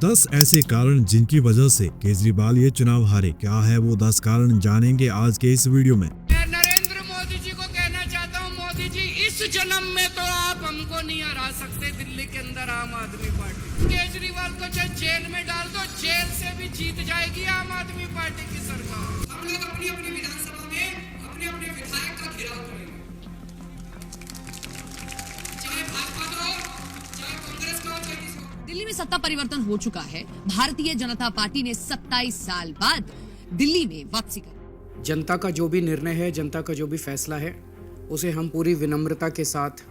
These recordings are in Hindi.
10 ऐसे कारण जिनकी वजह से केजरीवाल ये चुनाव हारे। क्या है वो 10 कारण, जानेंगे आज के इस वीडियो में। मैं नरेंद्र मोदी जी को कहना चाहता हूँ, मोदी जी इस जन्म में तो आप हमको नहीं हरा सकते दिल्ली के अंदर आम आदमी पार्टी। केजरीवाल को चाहे जेल में डाल दो, जेल से भी जीत जाएगी आम आदमी पार्टी की सरकार। हम लोग अपनी अपनी विधानसभा में अपने अपने विधायक का घेराव करेंगे, चाहे भाजपा का हो, चाहे कांग्रेस का हो, चाहे किसी का। दिल्ली में सत्ता परिवर्तन हो चुका है। भारतीय जनता पार्टी ने 27 साल बाद दिल्ली में वापसी कर। जनता का जो भी निर्णय है, जनता का जो भी फैसला है, उसे हम पूरी विनम्रता के साथ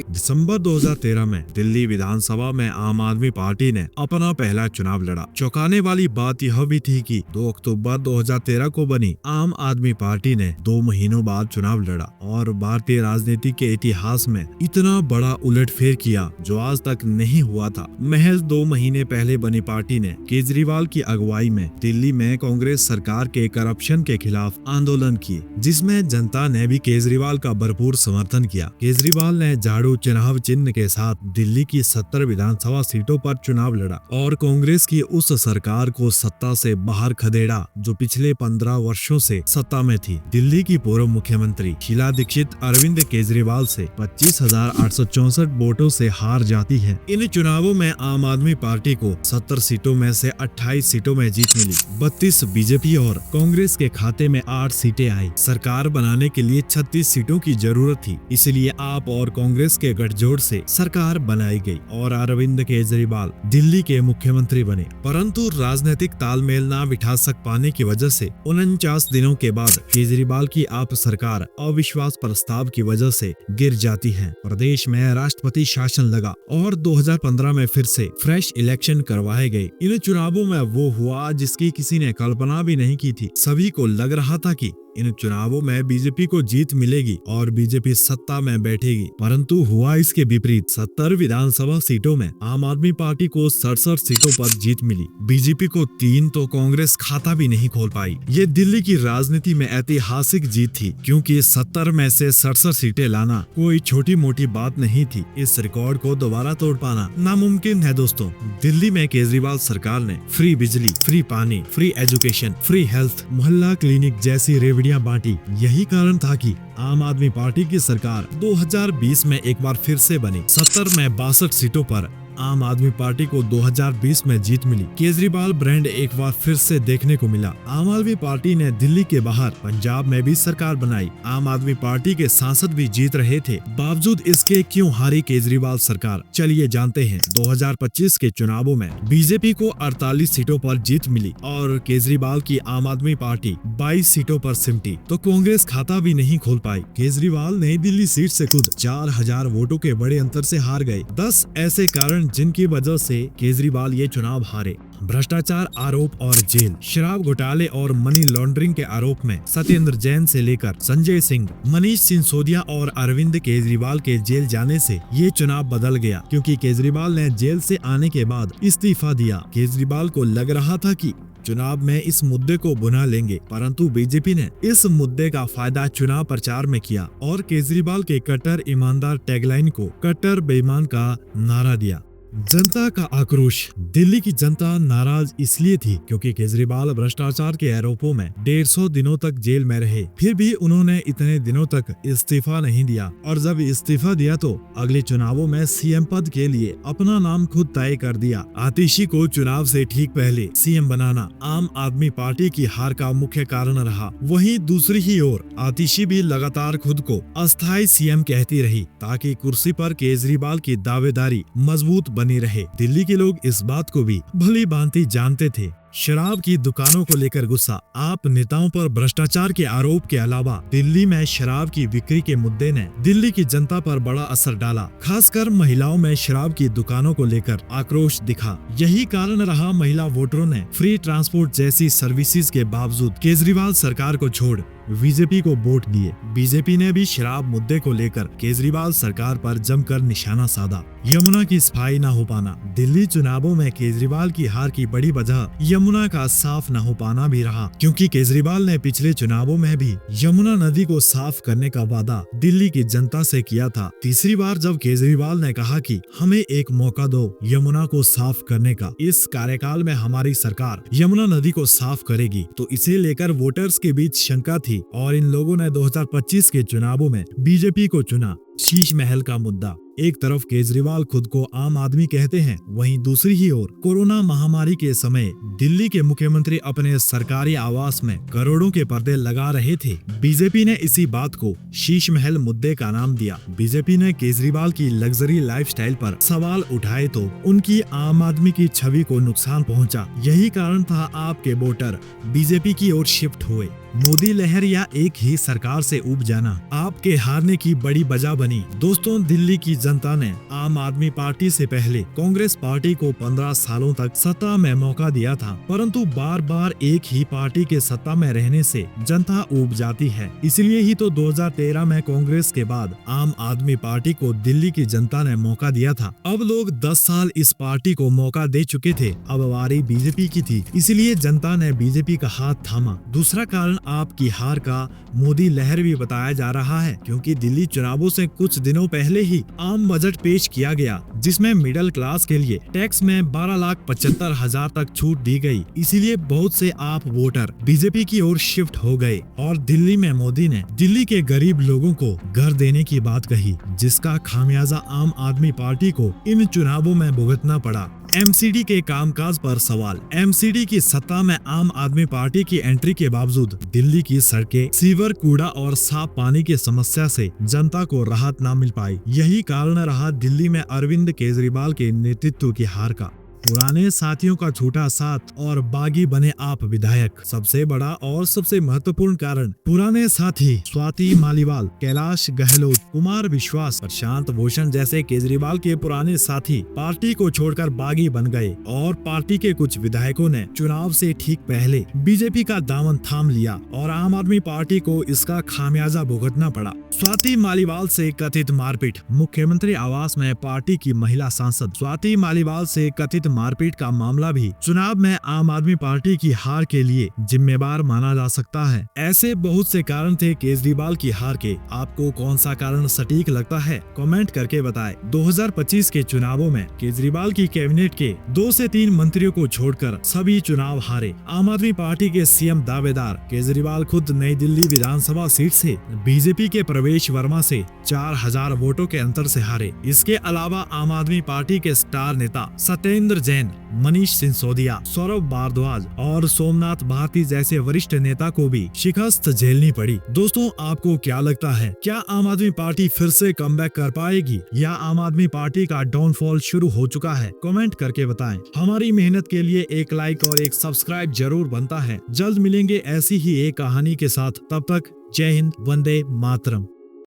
दिसंबर 2013 में दिल्ली विधानसभा में आम आदमी पार्टी ने अपना पहला चुनाव लड़ा। चौंकाने वाली बात यह भी थी कि 2 अक्टूबर 2013 को बनी आम आदमी पार्टी ने 2 महीनों बाद चुनाव लड़ा और भारतीय राजनीति के इतिहास में इतना बड़ा उलटफेर किया जो आज तक नहीं हुआ था। महज 2 महीने पहले बनी पार्टी ने केजरीवाल की अगुवाई में दिल्ली में कांग्रेस सरकार के करप्शन के खिलाफ आंदोलन किए, जिसमें जनता ने भी केजरीवाल का भरपूर समर्थन किया। केजरीवाल ने झाड़ू चुनाव चिन्ह के साथ दिल्ली की 70 विधानसभा सीटों पर चुनाव लड़ा और कांग्रेस की उस सरकार को सत्ता से बाहर खदेड़ा जो पिछले 15 वर्षों से सत्ता में थी। दिल्ली की पूर्व मुख्यमंत्री शीला दीक्षित अरविंद केजरीवाल से 25,864 वोटों से हार जाती है। इन चुनावों में आम आदमी पार्टी को 70 सीटों में से 28 सीटों में जीत मिली। 32 बीजेपी और कांग्रेस के खाते में 8 सीटें आई। सरकार बनाने के लिए 36 सीटों की जरूरत थी, इसलिए आप और कांग्रेस के गठजोड़ से सरकार बनाई गई और अरविंद केजरीवाल दिल्ली के मुख्यमंत्री बने। परंतु राजनीतिक तालमेल न बिठा सक पाने की वजह से 49 दिनों के बाद केजरीवाल की आप सरकार अविश्वास प्रस्ताव की वजह से गिर जाती है। प्रदेश में राष्ट्रपति शासन लगा और 2015 में फिर से फ्रेश इलेक्शन करवाए गए। इन चुनावों में वो हुआ जिसकी किसी ने कल्पना भी नहीं की थी। सभी को लग रहा था कि इन चुनावों में बीजेपी को जीत मिलेगी और बीजेपी सत्ता में बैठेगी, परंतु हुआ इसके विपरीत। 70 विधानसभा सीटों में आम आदमी पार्टी को 67 सीटों पर जीत मिली। बीजेपी को 3 तो कांग्रेस खाता भी नहीं खोल पाई। ये दिल्ली की राजनीति में ऐतिहासिक जीत थी, क्योंकि 70 में से 67 सीटें लाना कोई छोटी मोटी बात नहीं थी। इस रिकॉर्ड को दोबारा तोड़ पाना नामुमकिन है दोस्तों। दिल्ली में केजरीवाल सरकार ने फ्री बिजली, फ्री पानी, फ्री एजुकेशन, फ्री हेल्थ, मोहल्ला क्लिनिक जैसी रेवड़ियां बांटी। यही कारण था कि आम आदमी पार्टी की सरकार 2020 में एक बार फिर से बनी। 70 में 62 सीटों पर आम आदमी पार्टी को 2020 में जीत मिली। केजरीवाल ब्रांड एक बार फिर से देखने को मिला। आम आदमी पार्टी ने दिल्ली के बाहर पंजाब में भी सरकार बनाई। आम आदमी पार्टी के सांसद भी जीत रहे थे। बावजूद इसके क्यों हारी केजरीवाल सरकार, चलिए जानते हैं। 2025 के चुनावों में बीजेपी को 48 सीटों पर जीत मिली और केजरीवाल की आम आदमी पार्टी 22 सीटों पर सिमटी, तो कांग्रेस खाता भी नहीं खोल पाई। केजरीवाल नई दिल्ली सीट से खुद 4000 वोटों के बड़े अंतर से हार गए। 10 ऐसे कारण जिनकी वजह से केजरीवाल ये चुनाव हारे। भ्रष्टाचार आरोप और जेल। शराब घोटाले और मनी लॉन्ड्रिंग के आरोप में सत्येंद्र जैन से लेकर संजय सिंह, मनीष सिसोदिया और अरविंद केजरीवाल के जेल जाने से ये चुनाव बदल गया, क्योंकि केजरीवाल ने जेल से आने के बाद इस्तीफा दिया। केजरीवाल को लग रहा था कि चुनाव में इस मुद्दे को बुना लेंगे, परंतु बीजेपी ने इस मुद्दे का फायदा चुनाव प्रचार में किया और केजरीवाल के कट्टर ईमानदार टैगलाइन को कट्टर बेईमान का नारा दिया। जनता का आक्रोश। दिल्ली की जनता नाराज इसलिए थी क्योंकि केजरीवाल भ्रष्टाचार के आरोपों में 150 दिनों तक जेल में रहे, फिर भी उन्होंने इतने दिनों तक इस्तीफा नहीं दिया और जब इस्तीफा दिया तो अगले चुनावों में सीएम पद के लिए अपना नाम खुद तय कर दिया। आतिशी को चुनाव से ठीक पहले सीएम बनाना आम आदमी पार्टी की हार का मुख्य कारण रहा। वहीं दूसरी ही ओर आतिशी भी लगातार खुद को अस्थायी सीएम कहती रही ताकि कुर्सी पर केजरीवाल की दावेदारी मजबूत बनी रहे। दिल्ली के लोग इस बात को भी भली भांति जानते थे। शराब की दुकानों को लेकर गुस्सा। आप नेताओं पर भ्रष्टाचार के आरोप के अलावा दिल्ली में शराब की बिक्री के मुद्दे ने दिल्ली की जनता पर बड़ा असर डाला। खासकर महिलाओं में शराब की दुकानों को लेकर आक्रोश दिखा। यही कारण रहा महिला वोटरों ने फ्री ट्रांसपोर्ट जैसी सर्विसेज के बावजूद केजरीवाल सरकार को छोड़ बीजेपी को वोट दिए। बीजेपी ने भी शराब मुद्दे को लेकर केजरीवाल सरकार पर जमकर निशाना साधा। यमुना की सफाई न हो पाना। दिल्ली चुनावों में केजरीवाल की हार की बड़ी वजह यमुना का साफ न हो पाना भी रहा, क्योंकि केजरीवाल ने पिछले चुनावों में भी यमुना नदी को साफ करने का वादा दिल्ली की जनता से किया था। तीसरी बार जब केजरीवाल ने कहा कि हमें एक मौका दो यमुना को साफ करने का, इस कार्यकाल में हमारी सरकार यमुना नदी को साफ करेगी, तो इसे लेकर वोटर्स के बीच शंका थी और इन लोगों ने 2025 के चुनावों में बीजेपी को चुना। शीश महल का मुद्दा। एक तरफ केजरीवाल खुद को आम आदमी कहते हैं, वहीं दूसरी ही ओर कोरोना महामारी के समय दिल्ली के मुख्यमंत्री अपने सरकारी आवास में करोड़ों के पर्दे लगा रहे थे। बीजेपी ने इसी बात को शीश महल मुद्दे का नाम दिया। बीजेपी ने केजरीवाल की लग्जरी लाइफस्टाइल पर सवाल उठाए तो उनकी आम आदमी की छवि को नुकसान पहुंचा। यही कारण था आपके वोटर बीजेपी की ओर शिफ्ट हुए। मोदी लहर या एक ही सरकार से उब जाना आपके हारने की बड़ी वजह बनी। दोस्तों, दिल्ली की जनता ने आम आदमी पार्टी से पहले कांग्रेस पार्टी को 15 सालों तक सत्ता में मौका दिया था, परंतु बार बार एक ही पार्टी के सत्ता में रहने से जनता उब जाती है। इसलिए ही तो 2013 में कांग्रेस के बाद आम आदमी पार्टी को दिल्ली की जनता ने मौका दिया था। अब लोग 10 साल इस पार्टी को मौका दे चुके थे, अब बारी बीजेपी की थी, इसलिए जनता ने बीजेपी का हाथ थामा। दूसरा कारण आपकी हार का मोदी लहर भी बताया जा रहा है, क्योंकि दिल्ली चुनावों से कुछ दिनों पहले ही आम बजट पेश किया गया, जिसमें मिडिल क्लास के लिए टैक्स में 12,75,000 तक छूट दी गई। इसीलिए बहुत से आप वोटर बीजेपी की ओर शिफ्ट हो गए और दिल्ली में मोदी ने दिल्ली के गरीब लोगों को घर देने की बात कही, जिसका खामियाजा आम आदमी पार्टी को इन चुनावों में भुगतना पड़ा। एमसीडी के कामकाज पर सवाल। एमसीडी की सत्ता में आम आदमी पार्टी की एंट्री के बावजूद दिल्ली की सड़कें, सीवर, कूड़ा और साफ पानी की समस्या से जनता को राहत न मिल पाई। यही कारण रहा दिल्ली में अरविंद केजरीवाल के नेतृत्व की हार का। पुराने साथियों का छूटा साथ और बागी बने आप विधायक। सबसे बड़ा और सबसे महत्वपूर्ण कारण पुराने साथी स्वाति मालीवाल, कैलाश गहलोत, कुमार विश्वास, प्रशांत भूषण जैसे केजरीवाल के पुराने साथी पार्टी को छोड़कर बागी बन गए और पार्टी के कुछ विधायकों ने चुनाव से ठीक पहले बीजेपी का दामन थाम लिया और आम आदमी पार्टी को इसका खामियाजा भुगतना पड़ा। स्वाति मालीवाल से कथित मारपीट। मुख्यमंत्री आवास में पार्टी की महिला सांसद स्वाति मालीवाल से कथित मारपीट का मामला भी चुनाव में आम आदमी पार्टी की हार के लिए जिम्मेदार माना जा सकता है। ऐसे बहुत से कारण थे केजरीवाल की हार के। आपको कौन सा कारण सटीक लगता है, कमेंट करके बताएं। 2025 के चुनावों में केजरीवाल की कैबिनेट के 2 से 3 मंत्रियों को छोड़कर सभी चुनाव हारे। आम आदमी पार्टी के सीएम दावेदार केजरीवाल खुद नई दिल्ली विधानसभा सीट से बीजेपी के प्रवेश वर्मा से 4000 वोटों के अंतर से हारे। इसके अलावा आम आदमी पार्टी के स्टार नेता सत्येंद्र जैन, मनीष सिसोदिया, सौरभ भारद्वाज और सोमनाथ भारती जैसे वरिष्ठ नेता को भी शिकस्त झेलनी पड़ी। दोस्तों, आपको क्या लगता है, क्या आम आदमी पार्टी फिर से कमबैक कर पाएगी या आम आदमी पार्टी का डाउनफॉल शुरू हो चुका है? कमेंट करके बताएं। हमारी मेहनत के लिए एक लाइक और एक सब्सक्राइब जरूर बनता है। जल्द मिलेंगे ऐसी ही एक कहानी के साथ। तब तक जय हिंद, वंदे मातरम।